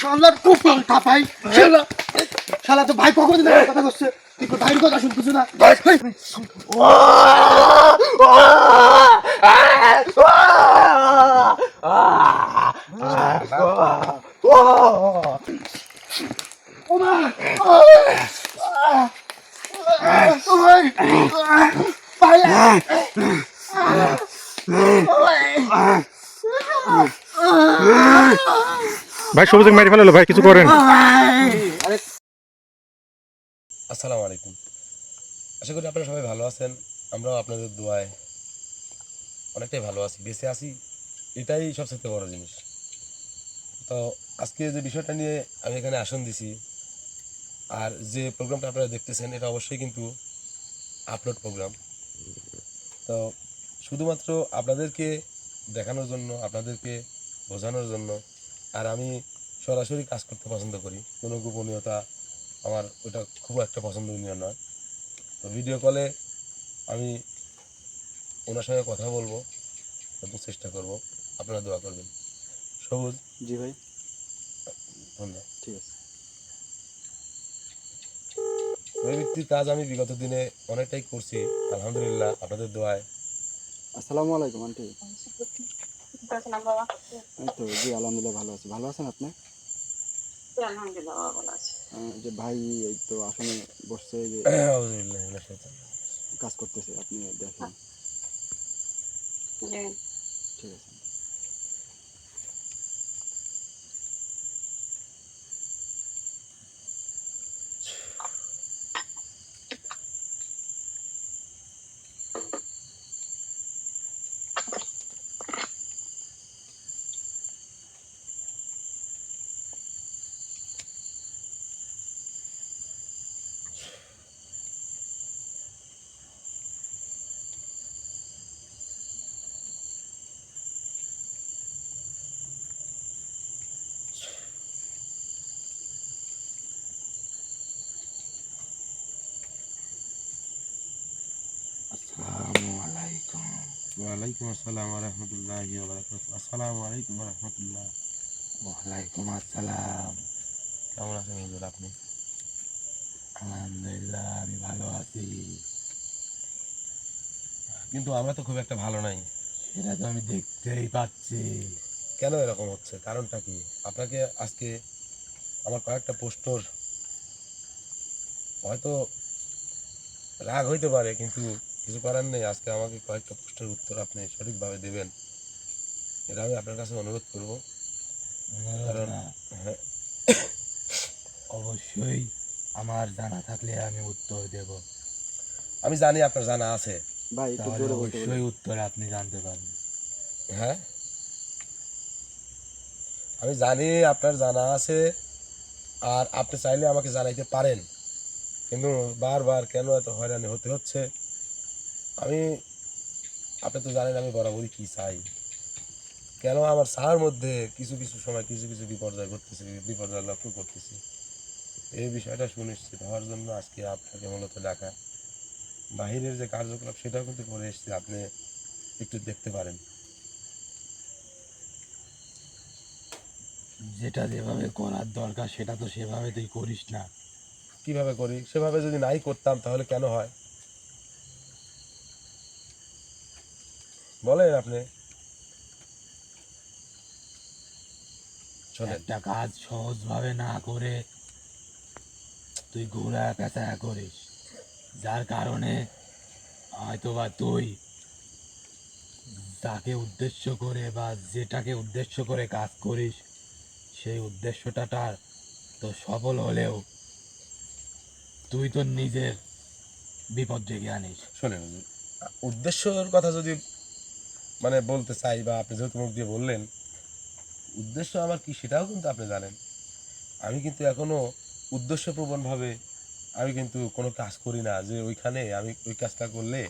শালার কুফল কাপাই শালা তো ভাই কখন কথা করছে তুই ভাইয়ের কথা শুনতেছ না ভাই সবুজ মেরে ফেলালো ভাই, কিছু করেন। আসসালামু আলাইকুম। আশা করি আপনারা সবাই ভালো আছেন। আমরাও আপনাদের দোয়ায় অনেকটাই ভালো আছি, বেঁচে আছি, এটাই সবচেয়ে বড় জিনিস। তো আজকে যে বিষয়টা নিয়ে আমি এখানে আসন দিছি আর যে প্রোগ্রামটা আপনারা দেখতেছেন এটা অবশ্যই কিন্তু আপলোড প্রোগ্রাম। তো শুধুমাত্র আপনাদেরকে দেখানোর জন্য, আপনাদেরকে বোঝানোর জন্য। আর আমি সরাসরি কাজ করতে পছন্দ করি, কোনো গোপনীয়তা আমার ওটা খুব একটা পছন্দনীয় নয়। তো ভিডিও কলে আমি ওনার সঙ্গে কথা বলবো এবং চেষ্টা করব, আপনারা দোয়া করবেন। সবুজ। জি ভাই, ধন্যবাদ। ঠিক আছে। ওই ভিত্তিক কাজ আমি বিগত দিনে অনেকটাই করছি, আলহামদুলিল্লাহ আপনাদের দোয়ায়। আসসালামু আলাইকুম আন্টি। এই তো জি আলহামদুলিল্লাহ ভালো আছি। ভালো আছেন আপনি? আলহামদুলিল্লাহ ভালো আছে। যে ভাই এই তো আসলে বসছে, এই যে আউযুবিল্লাহি মিনাশ শাইতানির রাজিম। কাজ করতেছে, আপনি দেখেন। জি। ঠিক আছে। আসসালামু আলাইকুম। ওয়ালাইকুম আসসালাম ওয়া রাহমাতুল্লাহি ওয়া বারাকাতুহু। আসসালামু আলাইকুম ওয়া রাহমাতুল্লাহ। ওয়ালাইকুম আসসালাম। কেমন আছেন হুজুর আপনি? আলহামদুলিল্লাহ আমি ভালো আছি। কিন্তু আমরা তো খুব একটা ভালো নাই। সেটা তো আমি দেখতেই পাচ্ছি। কেন এরকম হচ্ছে, কারণটা কি? আপনাকে আজকে আমার কয়েকটা প্রশ্নর হয়তো রাগ হইতে পারে, কিন্তু কিছু করার নেই। আজকে আমাকে কয়েকটা প্রশ্নের উত্তর আপনি সঠিকভাবে দেবেন, এটা আমি আপনার কাছে অনুরোধ করব। কারণ হ্যাঁ, অবশ্যই আমার জানা থাকলে আমি উত্তর দেব। আমি জানি আপনার জানা আছে। তাহলে অবশ্যই উত্তর আপনি জানতে পারবেন। হ্যাঁ, আমি জানি আপনার জানা আছে, আর আপনি চাইলে আমাকে জানাইতে পারেন, কিন্তু বারবার কেন এত হয়রানি হতে হচ্ছে? আমি, আপনি তো জানেন আমি বরাবরই কি চাই। কেন আমার চাওয়ার মধ্যে কিছু কিছু সময় কিছু কিছু বিপর্যয় ঘটতেছে, বিপর্যয় লক্ষ্য করতেছি। এই বিষয়টা সুনিশ্চিত হওয়ার জন্য আজকে আপনাকে মূলত ডাকা। বাহিরের যে কার্যকলাপ সেটাও কিন্তু করে এসেছি, আপনি একটু দেখতে পারেন। যেটা যেভাবে করার দরকার সেটা তো সেভাবে তুই করিস না। কিভাবে করি? সেভাবে যদি নাই করতাম তাহলে কেন হয় বলেন আপনি। শোনেন, একটা কাজ সহজভাবে না করে তুই ঘোরা পেঁচা করিস, যার কারণে হয়তোবা তুই যাকে উদ্দেশ্য করে বা যেটাকে উদ্দেশ্য করে কাজ করিস সেই উদ্দেশ্যটা তো সফল হলেও তুই তো নিজের বিপদ ডেকে আনিস। শোনেন, উদ্দেশ্যর কথা যদি মানে বলতে চাই, বা আপনি যেহেতু মুখ দিয়ে বললেন, উদ্দেশ্য আমার কি সেটাও কিন্তু আপনি জানেন। আমি কিন্তু এখনো উদ্দেশ্যপ্রবণভাবে আমি কিন্তু কোনো কাজ করি না যে ওইখানে আমি ওই কাজটা করলে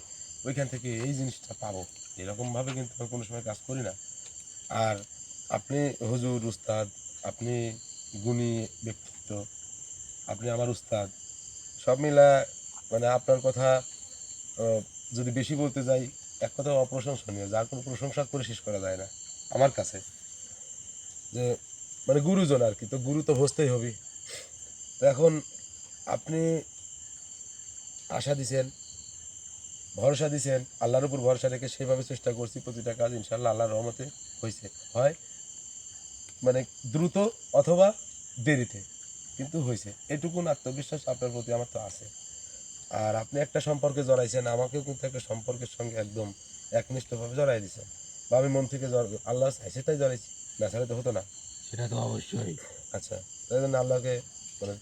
ওইখান থেকে এই জিনিসটা পাবো, এরকমভাবে কিন্তু আমি কোনো সময় কাজ করি না। আর আপনি হুজুর, উস্তাদ, আপনি গুণী ব্যক্তিত্ব, আপনি আমার উস্তাদ, সব মিলা মানে আপনার কথা যদি বেশি বলতে যাই, এক কথা অপ্রশংসনীয়, যার কোনো প্রশংসা করে শেষ করা যায় না আমার কাছে। যে মানে গুরুজন আর কি, তো গুরু তো বুঝতেই হবে। তো এখন আপনি আশা দিছেন, ভরসা দিছেন, আল্লাহর উপর ভরসা রেখে সেভাবে চেষ্টা করছি, প্রতিটা কাজ ইনশাল্লাহ আল্লাহর রহমতে হয়েছে, হয় মানে দ্রুত অথবা দেরিতে, কিন্তু হয়েছে। এটুকুন আত্মবিশ্বাস আপনার প্রতি আমার তো আছে। আর আপনি একটা সম্পর্কে জড়াইছেন, আমাকেও কিন্তু একটা সম্পর্কের সঙ্গে একদম একনিষ্ঠভাবে জড়াই দিয়েছেন, বা আমি মন থেকে আল্লাহ চাইছে তাই জড়াইছি, না ছাড়া তো হতো না। সেটা তো অবশ্যই। আচ্ছা, তাই জন্য আল্লাহকে মানে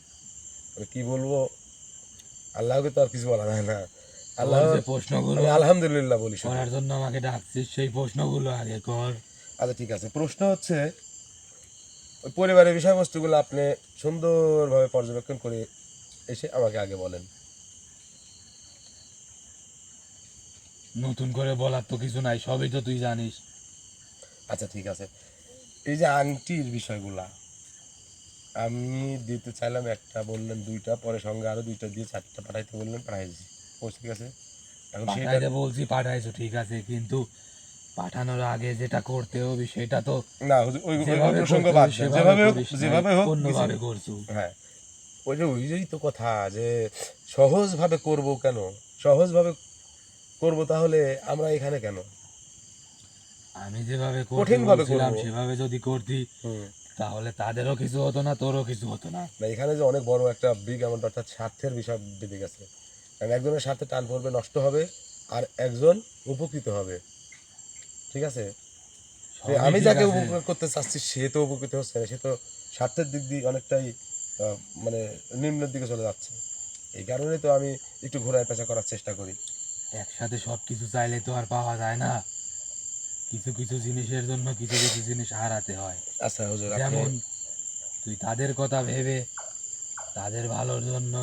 মানে কি বলবো, আল্লাহকে তো আর কিছু বলা যায় না। আল্লাহ, তোর যে প্রশ্নগুলো আমি আলহামদুলিল্লাহ বলি শুধু। করার জন্য আমাকে ডাকছিস, সেই প্রশ্নগুলো আগে কর। আচ্ছা ঠিক আছে, প্রশ্ন হচ্ছে ওই পরিবারের বিষয়বস্তুগুলো আপনি সুন্দরভাবে পর্যবেক্ষণ করে এসে আমাকে আগে বলেন। নতুন করে বলার তো কিছু নাই, সবই তো তুই জানিস। আচ্ছা ঠিক আছে, এই যে আংটির বিষয়গুলা আমি দিতে চাইলাম একটা, বললেন দুইটা, পরে সঙ্গে আরো দুইটা দিয়ে চারটা পাঠাইতে বললেন, পাঠাই দিয়েছি। বুঝতে ঠিক আছে, এখন সেটা পাঠাইতে বলছি, পাঠাইছো ঠিক আছে, কিন্তু পাঠানোর আগে যেটা করতে হবে সেটা তো না হুজুর, ওই ওই ওই যেভাবে প্রসঙ্গ করতে বাদ হবে দেন, সেভাবে যেভাবে হোক, করিস নাই, যেভাবে হোক অন্যভাবে কিছু- করছু। হ্যাঁ, ওই তো কথা যে সহজভাবে করব কেন, সহজভাবে করব তাহলে আমরা এখানে কেন, আমি যেভাবে করতে কঠিন ভাবে বলছিলাম করব। সেভাবে যদি করতি, হুম, তাহলে তাদেরও কিছু হতো না, তোরও কিছু হতো না। না এখানে যে অনেক বড় একটা বিগ অ্যামাউন্ট, অর্থাৎ স্বার্থের বিষয় বেঁধে গেছে। কারণ একজনের স্বার্থে টান পড়বে, নষ্ট হবে, আর একজন উপকৃত হবে। ঠিক আছে, তো সবই আমি ঠিক যাকে আছে। উপকার করতে চাচ্ছি সে তো উপকৃত হচ্ছে না, সে তো স্বার্থের দিক দিয়ে অনেকটাই মানে নিম্নের দিকে চলে যাচ্ছে। এই কারণে তো আমি একটু ঘোরায় পেঁচা করার চেষ্টা করি। একসাথে সব কিছু চাইলে তো আর পাওয়া যায় না, কিছু কিছু জিনিসের জন্য কিছু কিছু জিনিস হারাতে হয়। আচ্ছা হুজুর, আপনি যেমন তুই তাদের কথা ভেবে, তাদের ভালোর জন্য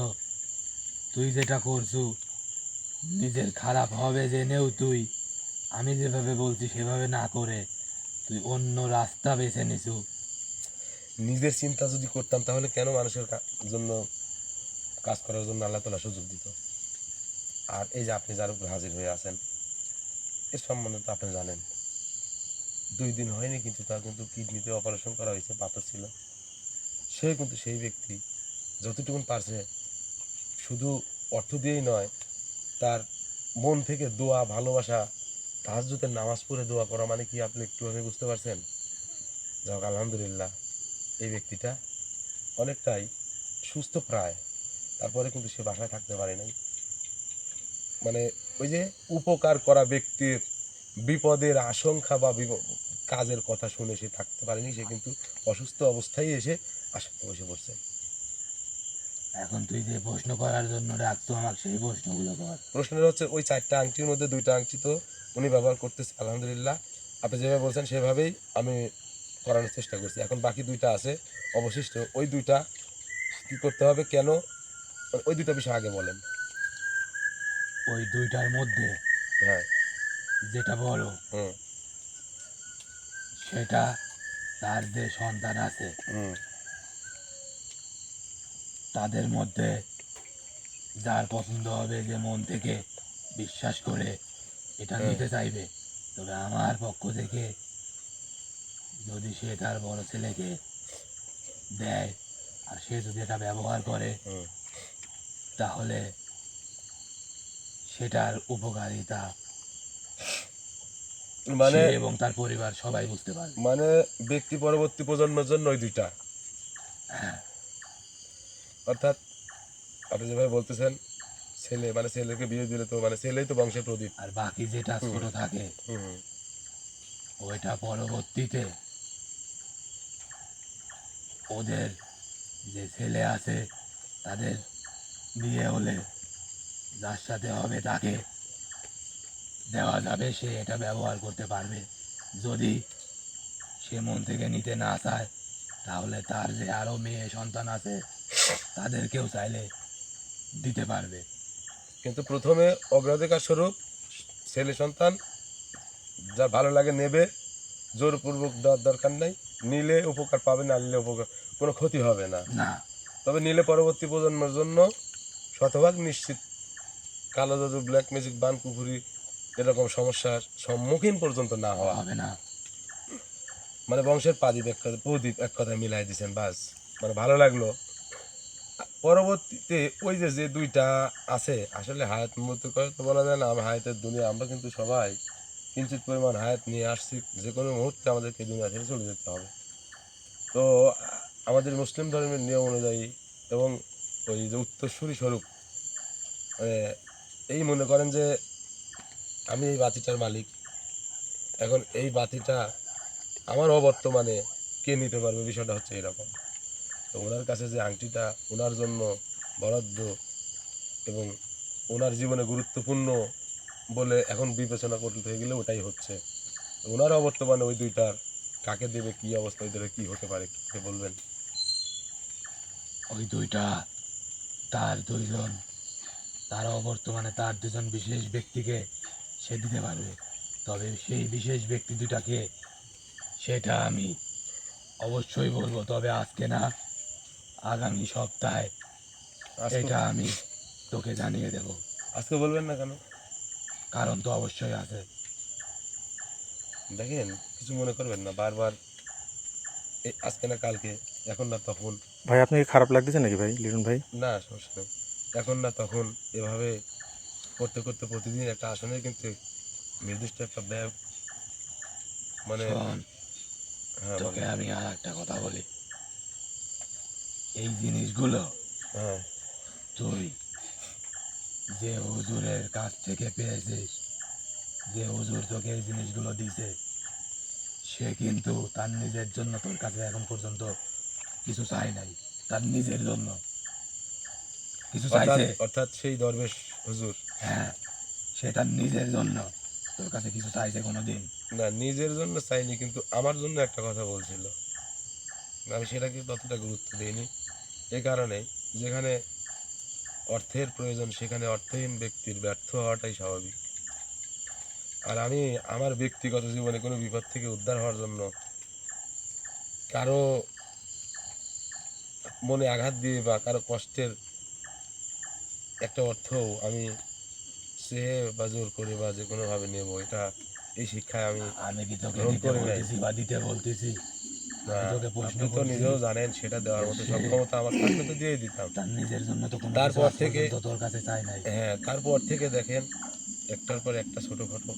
তুই যেটা করছু, নিজের খারাপ হবে জেনেও তুই আমি যেভাবে বলছি সেভাবে না করে তুই অন্য রাস্তা বেছে নিছু। নিজের চিন্তা যদি করতাম তাহলে কেন মানুষের জন্য কাজ করার জন্য আল্লাহ তাআলা সুযোগ দিত। আর এই যে আপনি যার উপর হাজির হয়ে আছেন, এর সম্বন্ধে তো আপনি জানেন, 2 দিন হয়নি কিন্তু তার কিন্তু কিডনিতে অপারেশন করা হয়েছে, পাথর ছিল। সে কিন্তু সেই ব্যক্তি যতটুকুন পারছে, শুধু অর্থ দিয়েই নয়, তার মন থেকে দোয়া, ভালোবাসা, তাহাজ্জুদের নামাজ পড়ে দোয়া করা, মানে কি আপনি একটু আগে বুঝতে পারছেন? যাক আলহামদুলিল্লাহ, এই ব্যক্তিটা অনেকটাই সুস্থ প্রায়, তারপরে কিন্তু সে বাসায় থাকতে পারে নাই। মানে ওই যে উপকার করা ব্যক্তির বিপদের আশঙ্কা বা কাজের কথা শুনে সে থাকতে পারেনি, সে কিন্তু অসুস্থ অবস্থায় এসে আশঙ্কা বসে পড়ছে। এখন তুই যে প্রশ্ন করার জন্য ডাকতো আমার, সেই প্রশ্নগুলো কর। প্রশ্নটা হচ্ছে ওই 4টা আংটির মধ্যে 2টা আংটি তো উনি ব্যবহার করতেছে আলহামদুলিল্লাহ, আপনি যেভাবে বলছেন সেভাবেই আমি করানোর চেষ্টা করছি। এখন বাকি 2টা আছে অবশিষ্ট, ওই 2টা কী করতে হবে, কেন, ওই 2টা বিষয় আগে বলেন। ওই দুইটার মধ্যে হ্যাঁ। যেটা বলো হুম। সেটা তার যে সন্তান আছে হুম। তাদের মধ্যে যার পছন্দ হবে, যে মন থেকে বিশ্বাস করে এটা হ্যাঁ। নিতে চাইবে, তবে আমার পক্ষ থেকে যদি সে তার বড় ছেলেকে দেয় আর সে যদি এটা ব্যবহার করে, হুম। তাহলে সেটার উপকারিতা মানে সে এবং তার পরিবার সবাই বুঝতে পারবে। মানে ব্যক্তি পরবর্তী প্রজন্মের জন্য ওই 2টা, হ্যাঁ, অর্থাৎ আপনি যেভাবে বলতেছেন, ছেলে মানে ছেলেকে বিয়ে দিলে তো মানে ছেলেই তো বংশের প্রদীপ। আর বাকি যেটা হুম। ছোট থাকে হুম। হুম। ওইটা পরবর্তীতে ওদের যে ছেলে আছে তাদের বিয়ে হলে যার সাথে হবে তাকে দেওয়া যাবে, সে এটা ব্যবহার করতে পারবে। যদি সে মন থেকে নিতে না চায়, তাহলে তার যে আরো মেয়ে সন্তান আছে তাদেরকেও চাইলে দিতে পারবে। কিন্তু প্রথমে অগ্রাধিকার স্বরূপ ছেলে সন্তান, যা ভালো লাগে নেবে, জোরপূর্বক দেওয়ার দরকার নেই, নিলে উপকার পাবে, না নিলে উপকার কোনো ক্ষতি হবে না। না, তবে নিলে পরবর্তী প্রজন্মের জন্য শতভাগ নিশ্চিত কালো জাদু, ব্ল্যাক ম্যাজিক, বান কুফুরি এরকম সমস্যার সম্মুখীন পর্যন্ত না হওয়া। হবে না। মানে বংশের প্রদীপ এক কথায় মিলাই দিয়েছেন, বাস মানে ভালো লাগলো। পরবর্তীতে ওই যে যে দুইটা আছে, আসলে হায়াত মৃত্যু করে তো বলা যায় না, আমি হায়াতের দুনিয়া, আমরা কিন্তু সবাই কিঞ্চিত পরিমাণ হায়াত নিয়ে আসছি, যে কোনো মুহূর্তে আমাদেরকে এই দুনিয়া থেকে চলে যেতে হবে। তো আমাদের মুসলিম ধর্মের নিয়ম অনুযায়ী এবং ওই যে উত্তরসূরি স্বরূপ, মানে এই মনে করেন যে আমি এই বাতিটার মালিক, এখন এই বাতিটা আমার অবর্তমানে কে নিতে পারবে, বিষয়টা হচ্ছে এরকম। তো ওনার কাছে যে আংটিটা ওনার জন্য বরাদ্দ এবং ওনার জীবনে গুরুত্বপূর্ণ বলে এখন বিবেচনা করতে গেলে ওটাই হচ্ছে। তো ওনার অবর্তমানে ওই দুইটার কাকে দেবে, কি অবস্থা ওইটার কি হতে পারে, কি বলবেন? ওই দুইটা তার দুইজন, তার অবর্তমানে তার দুজন বিশেষ ব্যক্তিকে সে দিতে পারবে। তবে সেই বিশেষ ব্যক্তি দুটাকে সেটা আমি অবশ্যই বলবো, তবে আজকে না, আগামী সপ্তাহে আজকে এটা আমি তোকে জানিয়ে দেব। আজকে বলবেন না কেন? কারণ তো অবশ্যই আছে। দেখেন, কিছু মনে করবেন না, বারবার আজকে না কালকে, এখন না তখন, ভাই আপনার কি খারাপ লাগতেছে নাকি ভাই লিটন ভাই? না সমস্যা নেই, এখন না তখন, এভাবে করতে করতে প্রতিদিন একটা আসনে কিন্তু নির্দিষ্ট একটা ব্যয়, মানে শোন, হ্যাঁ তোকে বলেন। আমি আর একটা কথা বলি, এই জিনিসগুলো হ্যাঁ, তুই যে হুজুরের কাছ থেকে পেয়েছিস, যে হুজুর তোকে এই জিনিসগুলো দিছে, সে কিন্তু তার নিজের জন্য তোর কাছে এখন পর্যন্ত কিছু চাই নাই। তার নিজের জন্য কিছু অর্থাৎ চাইছে। অর্থাৎ সেই দরবেশ হুজুর, হ্যাঁ, সে তার নিজের জন্য তোর কাছে কিছু চাইছে কোনোদিন? না নিজের জন্য চাইনি, কিন্তু আমার জন্য একটা কথা বলছিল, আমি সেটাকে ততটা গুরুত্ব দিইনি। এ কারণে, যেখানে অর্থের প্রয়োজন সেখানে অর্থহীন ব্যক্তির ব্যর্থ হওয়াটাই স্বাভাবিক। আর আমি আমার ব্যক্তিগত জীবনে কোনো বিপদ থেকে উদ্ধার হওয়ার জন্য কারো মনে আঘাত দিয়ে বা কারো কষ্টের একটা অর্থও আমি চেয়ে বা জোর করে বা যে কোনোভাবে নেব, এটা এই শিক্ষায় আমি আমি কি তোকে গ্রহণ দিতে করি নাই। বলতেছি বা দিতে বলতেছি? না, আমি তোকে প্রশ্ন আপনি তো করছি নিজেও জানেন সেটা দেওয়ার যে মতো সে সক্ষমতা আমার থাকলে তো দিয়ে দিতাম। তার নিজের জন্য তো কোনো কিছু তারপর আজ থেকে, পর্যন্ত তোর কাছে চাই নাই। হ্যাঁ তারপর থেকে দেখেন, একটার পর একটা ছোটোখাটো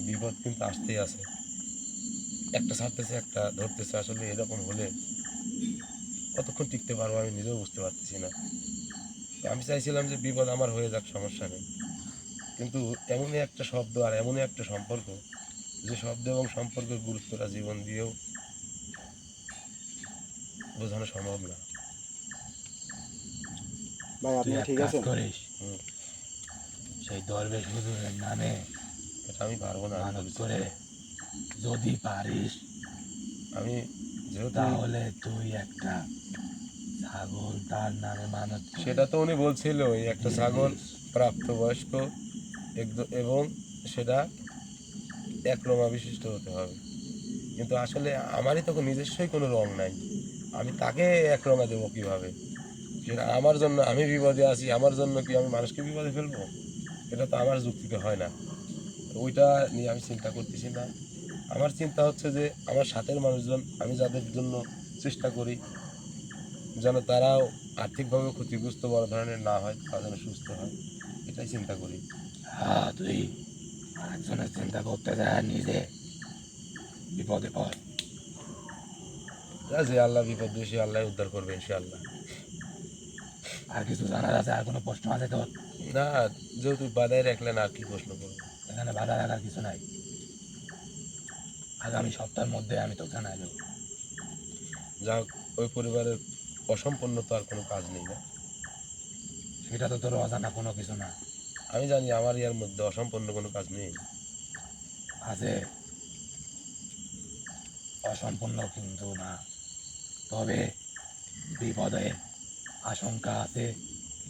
বিপদ কিন্তু আসতেই আছে, একটা ছাড়তেছে একটা ধরতেছে, আসলে এরকম হলে কতক্ষণ টিকতে পারবো আমি নিজেও বুঝতে পারতেছি না। তো আমি চাইছিলাম যে বিপদ আমার হয়ে যাক, সমস্যা নেই, কিন্তু এমনই একটা শব্দ আর এমনই একটা সম্পর্ক, যে শব্দ এবং সম্পর্কের গুরুত্বটা জীবন দিয়েও বোঝানো সম্ভব না। তুই এক কাজ করিস, হুম, সেই দরবেশ হুজুরের নামে এটা আমি পারবো না, আমি মানত বলেছি তো। করে, যদি পারিস আমি যেহেতু, তাহলে তুই একটা ছাগল তার নামে মানত করে সেটা তো উনি বলছিল এই একটা দিয়ে ছাগল দিস। প্রাপ্তবয়স্ক এবং সেটা এক রঙা বিশিষ্ট হতে হবে, কিন্তু আসলে আমারই তো নিজস্বই কোনো রং নাই, আমি তাকে এক রঙা দেবো কীভাবে? সেটা আমার জন্য, আমি বিপদে আছি, আমার জন্য কি আমি মানুষকে বিপদে ফেলবো? এটা তো আমার যুক্তিতে হয় না। তো ওইটা নিয়ে আমি চিন্তা করতেছি না। আমার চিন্তা হচ্ছে যে আমার সাথের মানুষজন, আমি যাদের জন্য চেষ্টা করি যেন তারাও আর্থিকভাবে ক্ষতিগ্রস্ত বড় ধরনের না হয়, তারা যেন সুস্থ হয়, এটাই চিন্তা করি। হ্যাঁ, তুই আরেকজনের চিন্তা করতে যায় নিজে বিপদে পড়। যা, যে আল্লাহ বিপদ দিয়ে সে আল্লাহ উদ্ধার করবে ইনশাআল্লাহ। আর কিছু জানার আছে? আর কোনো প্রশ্ন আছে তোর? না, যেহেতু বাধাই রাখলেন আর কি প্রশ্ন করবো। এখানে বাধা রাখার কিছু নাই। আগামী সপ্তাহের মধ্যে আমি তোকে জানাই দেবো। যা হোক, ওই পরিবারের অসম্পূর্ণ তো আর কোনো কাজ নেই না। সেটা তো তোর অজানা কোনো কিছু না। আমি জানি আমার ইয়ার মধ্যে অসম্পূর্ণ কোনো কাজ নেই। আছে, অসম্পূর্ণ কিন্তু না, তবে বিপদের আশঙ্কা আছে,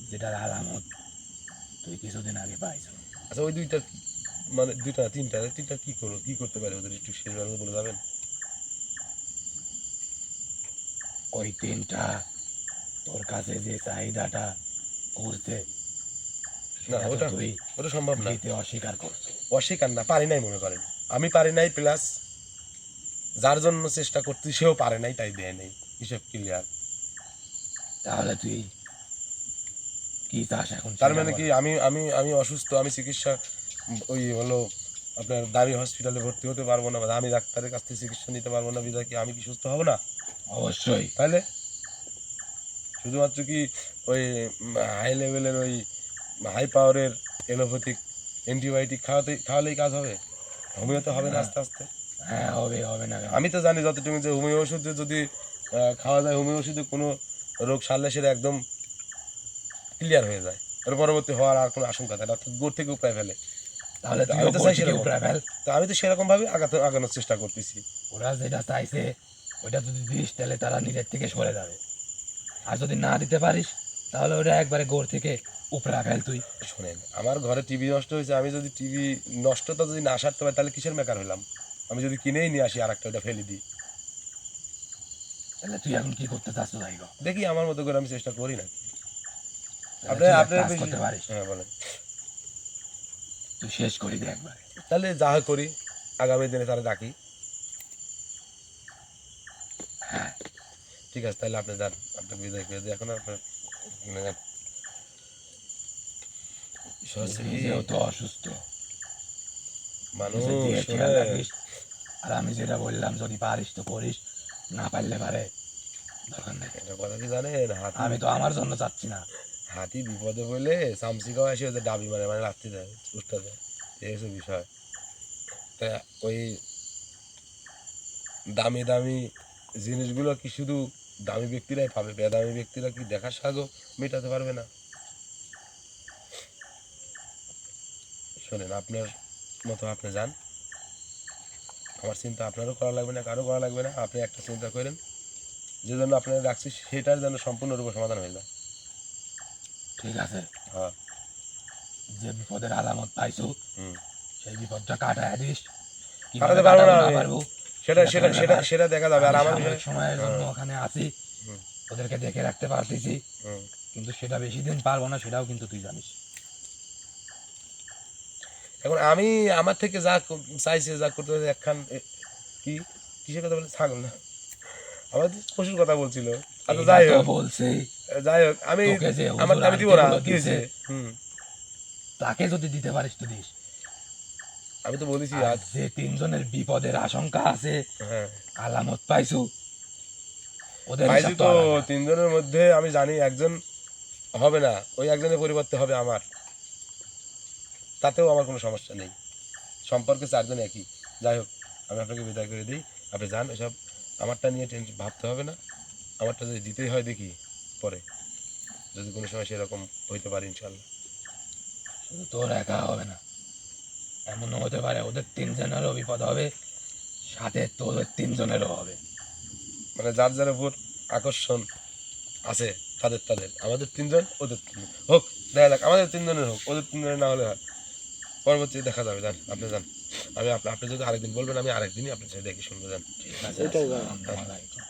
যেটার আলামত তুই কিছুদিন আগে পাইছ। আচ্ছা, ওই দুইটা মানে দুইটা তিনটা তিনটা কি করো, কি করতে পারে ওদের একটু শেষবার বলে যাবেন? ওই তিনটা তোর কাছে যে চাহিদাটা করছে, না, সেটা তো ওটা তুই ওটা সম্ভব না। দিতে অস্বীকার করছো। অস্বীকার না, পারি নাই মনে করেন, আমি পারি নাই, প্লাস যার জন্য চেষ্টা করতে সেও পারে নাই, তাই দেয় নাই, হিসেব ক্লিয়ার। তাহলে তুই কি চাস এখন? তার সেটা মানে বল। কি আমি আমি আমি অসুস্থ, আমি চিকিৎসা ওই হলো আপনার দামি হসপিটালে ভর্তি হতে পারবো না, বা দামি ডাক্তারের কাছ থেকে চিকিৎসা নিতে পারবো না, বিধায় কি আমি কি সুস্থ হব না? অবশ্যই। তাহলে শুধুমাত্র কি ওই হাই লেভেলের ওই হাই পাওয়ারের এলোপ্যাথিক অ্যান্টিবায়োটিক খাওয়ালেই কাজ হবে? হোমিওতে হবে না আস্তে আস্তে? হ্যাঁ, হবে, হবে না কেন? আমি তো জানি যতটুকু যে হোমিও ওষুধে যদি খাওয়া যায়, হোমিও ওষুধে কোনো রোগ সারলে সেটা একদম ক্লিয়ার হয়ে যায়, এর পরবর্তী হওয়ার আর কোনো আশঙ্কা থাকে না, অর্থাৎ গোড় থেকে উপড়ায় ফেলে। তাহলে তুই আমি তো চাই সেরকম। উপরে ফেল। তো আমি তো সেরকম ভাবে আগানোর চেষ্টা করতেছি। ওরা যেটা চাইছে ওইটা যদি দিস তাহলে তারা নিজের থেকে সরে যাবে, আর যদি না দিতে পারিস তাহলে ওটা একবারে গোড় থেকে উপরে ফেল তুই। শোনেন, আমার ঘরে টিভি নষ্ট হয়েছে, আমি যদি টিভি নষ্টটা যদি না সারতে পারি তাহলে কিসের মেকার হলাম? আমি যদি কিনেই নিয়ে আসি আর একটা ওটা ফেলে দিই, তাহলে তুই এখন কি করতে চাচ্ছ ভাই গো? দেখি আমার মতো করে আমি চেষ্টা করি না। তাহলে তুই এক কাজ করতে পারিস, হ্যাঁ বলেন। তুই শেষ করি দে একবারে। তাহলে যা হয় করি, আগামী দিনে তারা ডাকি। হ্যাঁ, ঠিক আছে, তাহলে আপনি যান, আপনার বিদায় করে দিই এখন। আপনার তুই নিজেও তো অসুস্থ, মানুষ নিজের দিকে খেয়াল শোনে, রাখিস। আর আমি যেটা বললাম যদি পারিস তো করিস, না পারলে পারে দরকার নেই। একটা কথা কি জানেন, আমি তো আমার জন্য চাচ্ছি না। হাতি বিপদে বলে চামচিকাও এসে ওদের ডাবি মারে, মানে লাথি দেয়, উষ্টা দেয়, এই হচ্ছে বিষয়। তা ওই দামি দামি জিনিসগুলো কি শুধু দামি ব্যক্তিরাই পাবে? বেদামি ব্যক্তিরা কি দেখার সাগও মেটাতে পারবে না? শোনেন, আপনার মতো আপনি যান, আমার চিন্তা আপনারও করা লাগবে না, কারো করা লাগবে না। আপনি একটা চিন্তা করেন, যে জন্য আপনারা রাখছি সেটার যেন সম্পূর্ণরূপে সমাধান হয়ে যায়। ঠিক আছে, হ্যাঁ। যে বিপদের আলামত পাইছো হুম। সেই বিপদটা কাটায় দিস। কাটাতে পারবো না আমি। পারবো সেটা সেটা সেটা সেটা দেখা যাবে। আর আমি আমার সাময়িক সময়ের জন্য হ্যাঁ। ওখানে আছি, হুম। ওদেরকে দেখে রাখতে পারতেছি, হুম। কিন্তু সেটা বেশি দিন পারবো না, সেটাও কিন্তু তুই জানিস। এখন আমি আমার থেকে যা চাইছে, যা করতে হয়েছে, একখান কি কিসের কথা বলে, ছাগল না, আমার তো পশুর কথা বলছিল। আচ্ছা এইটা যাই তো হোক, বলছে যাই হোক, আমি তোকে যে হুজুর আমার আমি দিব না, আংটিগুলো কি হয়েছে? দিছে, হুম, তাকে যদি দিতে পারিস তো দিস। আমি তো বলেছি আর আজ। যে তিনজনের বিপদের আশঙ্কা আছে, হ্যাঁ, আলামত পাইছো, ওদের পাইছি হিসাব তো। তো আলাদা। তিনজনের মধ্যে আমি জানি একজন হবে না, ওই একজনের পরিবর্তে হবে আমার, তাতেও আমার কোনো সমস্যা নেই। সম্পর্কে চারজন একই। যাই হোক, আমি আপনাকে বিদায় করে দিই, আপনি যান। এসব আমারটা নিয়ে টেনশন ভাবতে হবে না। আমারটা যদি দিতেই হয় দেখি পরে, যদি কোনো সময় সেরকম হইতে পারে ইনশাল্লাহ। শুধু তোর একা হবে না, এমনও হতে পারে ওদের তিনজনেরও বিপদ হবে, সাথে তোদের তিনজনেরও হবে। মানে যার যার উপর আকর্ষণ আছে তাদের তাদের, আমাদের তিনজন ওদের তিনজন হোক, দেখা যাক, আমাদের তিনজনের হোক, ওদের তিনজনের না হলে হয়, পরবর্তীতে দেখা যাবে। যান, আপনি যান। আমি আপনি যদি আরেকদিন বলবেন, আমি আরেকদিনই আপনার সাথে দেখে শুনবো। যান। ঠিক আছে, আসসালামু আলাইকুম।